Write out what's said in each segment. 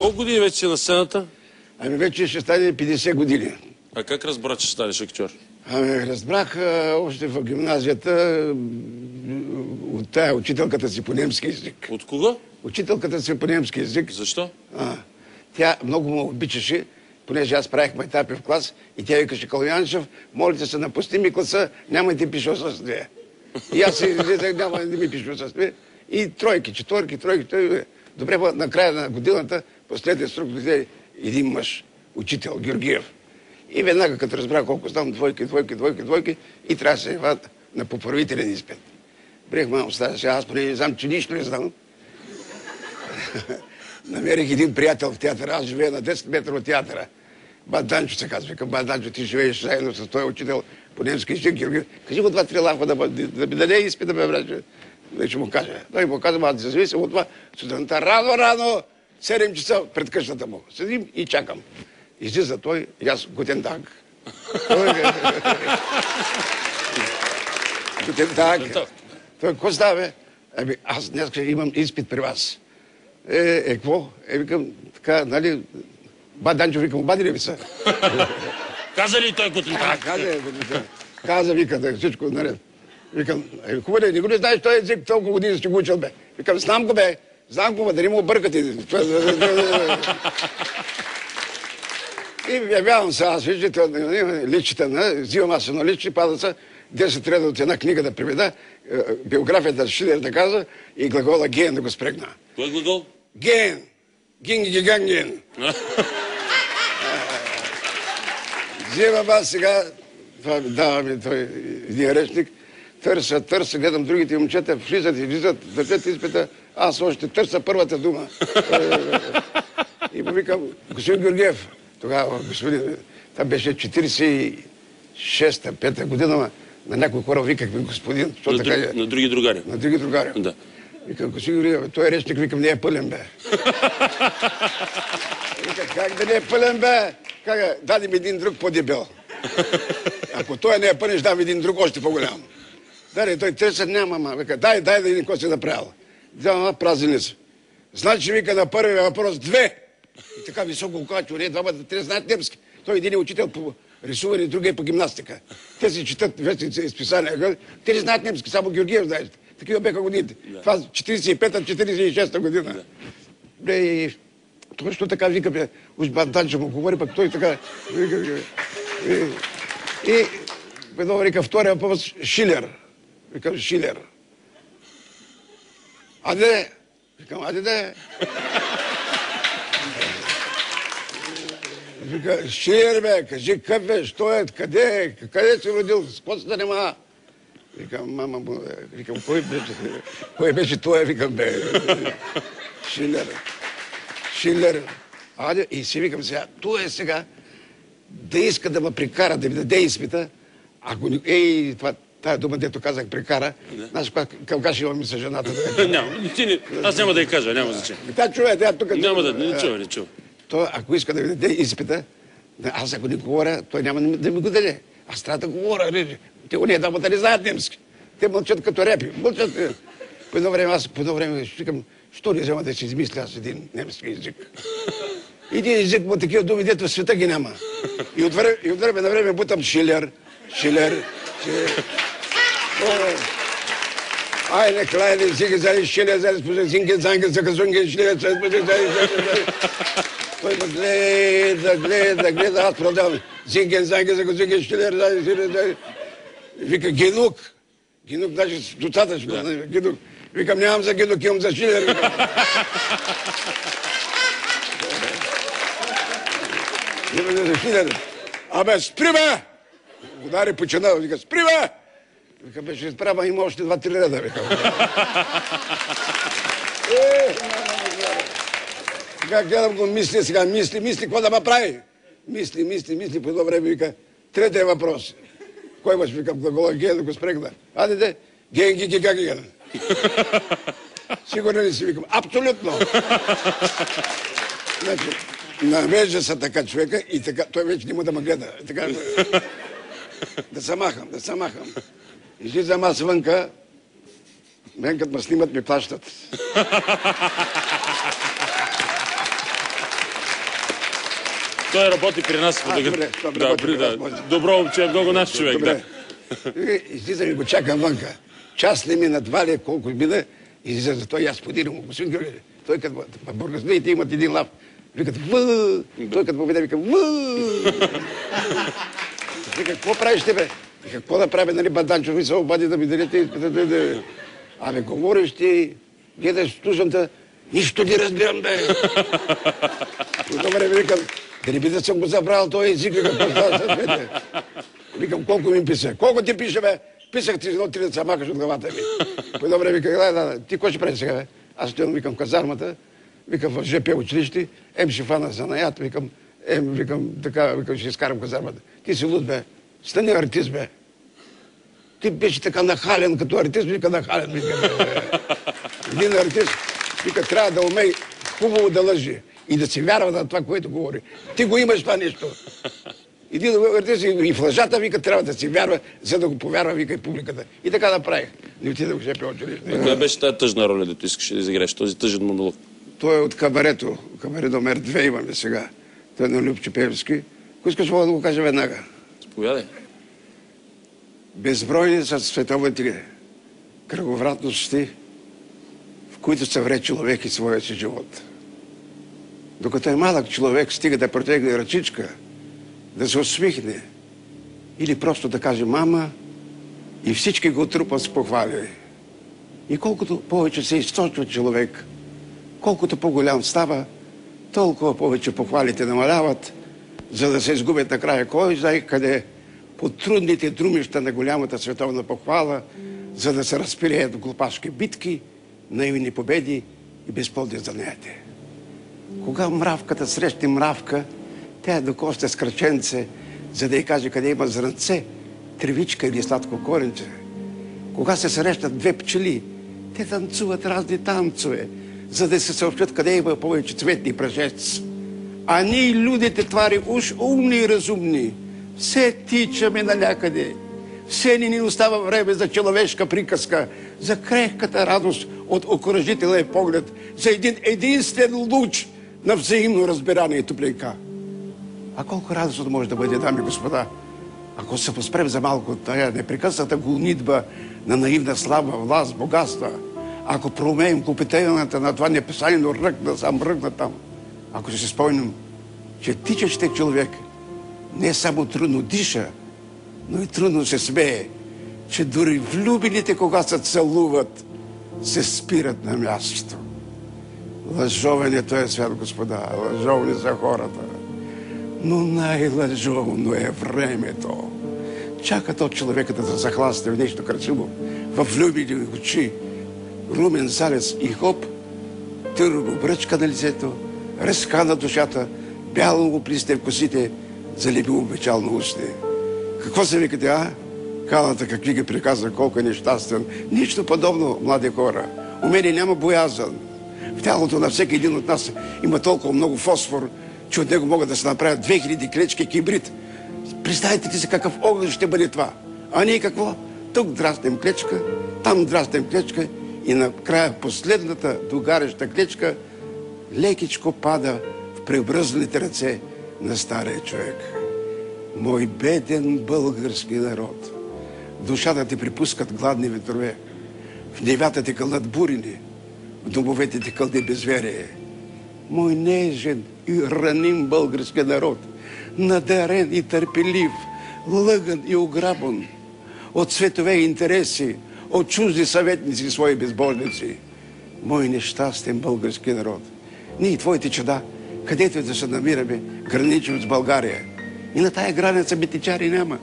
Колко години вече си на сцената? Ами вече ще стане 50 години. А как разбра, че ще станеш актьор? Ами разбрах още в гимназията от тая учителката си по немски език. От кого? Учителката си по немски език. Защо? Тя много му обичаше, понеже аз правих майтапи в клас и тя викаше: Калоянчев, молите се, напусти ми класа, нямайте пишосъствие. И аз си няма да ми пишосъствие. И тройки, четворки. Добре, накрая на годината, последния срок дойде един мъж, учител Георгиев. И веднага, като разбра колко знам, двойки, и трябва да се ява на поправителен изпит. Приех малко стая сега, аз поне не знам, че нищо не знам. Намерих един приятел в театъра, аз живея на 10 метра от театъра. Бат Данчо се казва. Викам: Бат Данчо, ти живееш заедно с този учител по немски език Георгиев. Кажи го 2-3 лафа да ми даде изпит да ме врача. Вече му кажа. Той му казва: аз независим от това, сутринта рано, 7 часа пред къщата му. Седим и чакам. Излиза той, и аз: гутен даг. Гутен даг. Той: какво става, бе? Ами, аз днес имам изпит при вас. Какво? Викам, така, нали, Бат Данчо, викам: обади ли ви са? Каза ли той гутен даг? Каза, вика, всичко наред. Викам: хубаво, не го не знаеш този език, толкова години си го учил, бе. Викам: знам го, бе, да не му объркате. И явявам се, аз виждате, личите, взимам аз едно личи, пада се 10 реда от една книга да приведа, биографията Шилер да каза и глагола ген да го спрегна. Кой глагол? Ген. Гинги-гиганген. Взимам аз сега, дава ми той един речник, търся, гледам другите момчета, влизат и влизат, държат изпита, аз още търся първата дума. И повикам: господин Георгиев, тогава господин, това беше 46-та година, на някои хора викахме господин. На други другари. На други другари. Да. Викам: господин Георгиев, той речник, викам, не е пълен, бе. Викам: как да не е пълен, бе? Даде ми един друг по-дебел. Ако той не е пълен, ще дам един друг още по-голям. Дай, той търсят, няма, ма. Вика: дай да един какво си направил. Взема празеница. Значи, вика, на първия въпрос 2. И така високо го казва, че не двамата, те знаят немски. Той един е учител по рисуване, другия е по гимнастика. Те си четат вестници и списания. Те не знаят немски, само Георгиев знаеш. Такива беха годините. Това 45-та, 46-та година. Бе, и точно така вика, бе, уж Бат Данчо му говори, пък той така... И едно вика, втория въпрос Шилер. Викам: Шилер. Аде? Викам: аде. Вика: Шилер, бе, кажи какъв е, що е, къде си родил, с какво се занимава? Викам: мама му, викам, кой беше той, викам, бе. Шилер. Аде, и си викам сега, той е сега да иска да ме прикара, да ми даде изпита, ако тая дума, дето казах, прикара, знаеш каква ще имаме с жената? Няма, аз няма да я кажа, няма значение. Тя чуе, тя тук... Няма не чува. Той, ако иска да ми даде изпита, аз ако не говоря, той няма да ми го даде. Аз трябва да говоря. Те уния дамата не знаят немски. Те мълчат като репи. Мълчат. По едно време викам: що не взема да си измисля аз един немски език? Един език му такива думи, дето в света ги няма. И от време на време бутам Шилер. Айне, клайне, зиги, зали, Шилер, зали, зинги, занги, заказунги, Шилер, зали. Той ме гледа, аз продавам. Зинген, занги, заказунги, Шилер, зали. Вика: Генук. Генук, даже с достатъчно. Генук. Викам: нямам за Генук, имам за Шилер. Имам за Шилер. Абе, спри, бе! Удари по чена, вика: спри, бе! Вика: беше изправа, има още 2-3 реда, викам. Сега гледам го, мисли, какво да ме прави? Мисли, по едно време вика: третия въпрос. Кой имаш? Викам: глагола ген, да го спрегна. Аде, ген. Сигурно ли си? Викам: абсолютно. Значи, навежда се така човека и така, той вече не му да ме гледа. Така, да се махам. Излизам аз вънка, мен като ме снимат, ми плащат. Той работи при нас. добре, работи при нас, може. Добро момче, много наш човек. Да. Добре. Излизам и го чакам вънка. Час не мина, два ли, колко мина, излиза за той и аз подирам. Господин Георги, той като бургазлиите имат един лав. Викат въ. Той като поведе, вика въ. Вика, какво правиш тебе? Вика, какво да прави, нали, Баданчо, ви се обади да ми дадете. Абе, говориш ти, гледаш, слушам те, нищо не разбирам, бе. Добре, викам, да не би да съм го забрал този език, какво става с мене. Викам, колко ми писа? Колко ти пише, бе? Писах ти едно 3 да се махаш от главата ми. Добре, викам, да, ти кой ще прави сега, бе? Аз стоям, викам, казармата, викам, в ЖП училище, ще фана занаят, викам, така, викам, ще изкарам казармата. Ти си луд, бе. Стани артист, бе. Ти беше така нахален, като артист, вика нахален, вика, бе. Един артист, вика, трябва да умей хубаво да лъжи и да си вярва на това, което говори. Ти го имаш това нещо. Един артист и в лъжата, вика, трябва да си вярва, за да го повярва, вика, и публиката. И така направих. Не отидах в ЖП училище. Коя беше тази тъжна роля, дето искаш да изиграеш, този тъжен монолог? Той е от кабарето. Кабаре номер 2 имаме сега. Той е на Любчо Певски. Ако искаш, мога да го кажа веднага. Заповядай. Безбройни са световете кръговратности, в които се вре човек и своя си живот. Докато е малък човек, стига да протегне ръчичка, да се усмихне или просто да каже мама и всички го трупат с похвали. И колкото повече се източва човек, колкото по-голям става, толкова повече похвалите намаляват, за да се изгубят накрая кой знае къде по трудните друмища на голямата световна похвала, за да се разпилеят глупашки битки, наивни победи и безплодни занятия. Кога мравката срещне мравка, тя докосне с кръченце, за да й каже къде има зранце, тревичка или сладко коренче. Кога се срещнат две пчели, те танцуват разни танцове, за да се съобщат къде има повече цветни прашец. А ние, людите твари, уж умни и разумни, все тичаме налякъде. Все ни остава време за човешка приказка, за крехката радост от окуражителен поглед, за един единствен луч на взаимно разбиране и топлинка. А колко радост може да бъде, дами и господа, ако се поспрем за малко от тая непрекъсната гонитба на наивна слава, власт, богатства, ако проумеем глупотията на това неписано ръкна сам, ръкна там, ако ще се спомним, че тичащите човек не само трудно диша, но и трудно се смее, че дори влюбените, кога се целуват, се спират на място. Лъжовен е този свят, господа, лъжовни са хората. Но най-лъжовно е времето. Чака то човекът да захласне в нещо красиво, в влюбени очи, румен залез и хоп, търго бръчка на лицето, ръска на душата, бяло му плисне в косите, залепи му печално устни. Какво се викате, а? Калата какви ги приказва, колко е нещастен. Нищо подобно, млади хора. У мене няма боязън. В тялото на всеки един от нас има толкова много фосфор, че от него могат да се направят 2000 клечки кибрид. Представете ли си какъв огън ще бъде това? А ние какво? Тук драснем клечка, там драснем клечка и накрая последната догаряща клечка лекичко пада в пребръзналите ръце на стария човек. Мой беден български народ, в душата ти припускат гладни ветрове, в нивята ти кълнат бурини, в домовете ти кълне безверие. Мой нежен и раним български народ, надарен и търпелив, лъган и ограбен от светове интереси, от чужди съветници и свои безбожници. Мой нещастен български народ, ние, твоите чада, където и да се намираме, граничим с България. И на тая граница битичари няма.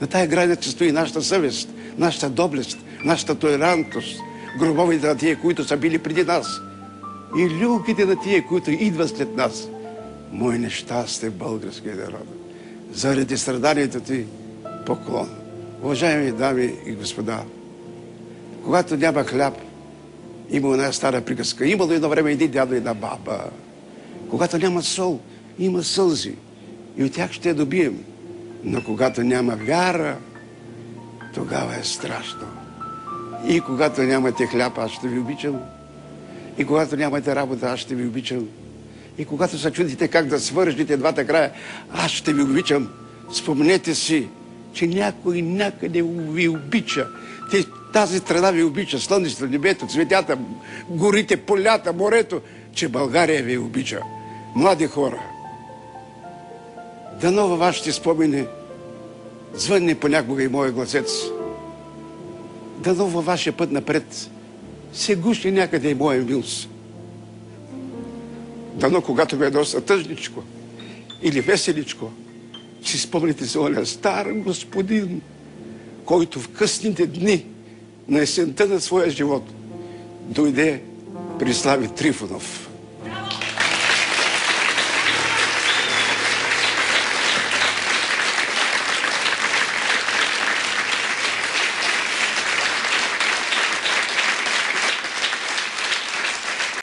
На тая граница стои нашата съвест, нашата доблест, нашата толерантност, гробовете на тия, които са били преди нас и люлките на тия, които идват след нас. Мой нещастен български народ, заради страданието ти поклон. Уважаеми дами и господа, когато няма хляб, има една стара приказка. Имало едно време един дядо и една баба. Когато няма сол, има сълзи. И от тях ще я добием. Но когато няма вяра, тогава е страшно. И когато нямате хляб, аз ще ви обичам. И когато нямате работа, аз ще ви обичам. И когато се чудите как да свържете двата края, аз ще ви обичам. Спомнете си, че някой някъде ви обича. Тази страна ви обича, слънцето, небето, цветята, горите, полята, морето, че България ви обича. Млади хора, дано във вашите спомени звънне понякога и моя гласец. Дано във вашия път напред се гуши някъде и моя милост. Дано когато ви е доста тъжничко или веселичко, си спомните за оня стар господин, който в късните дни на есента на своя живот дойде при Слави Трифонов.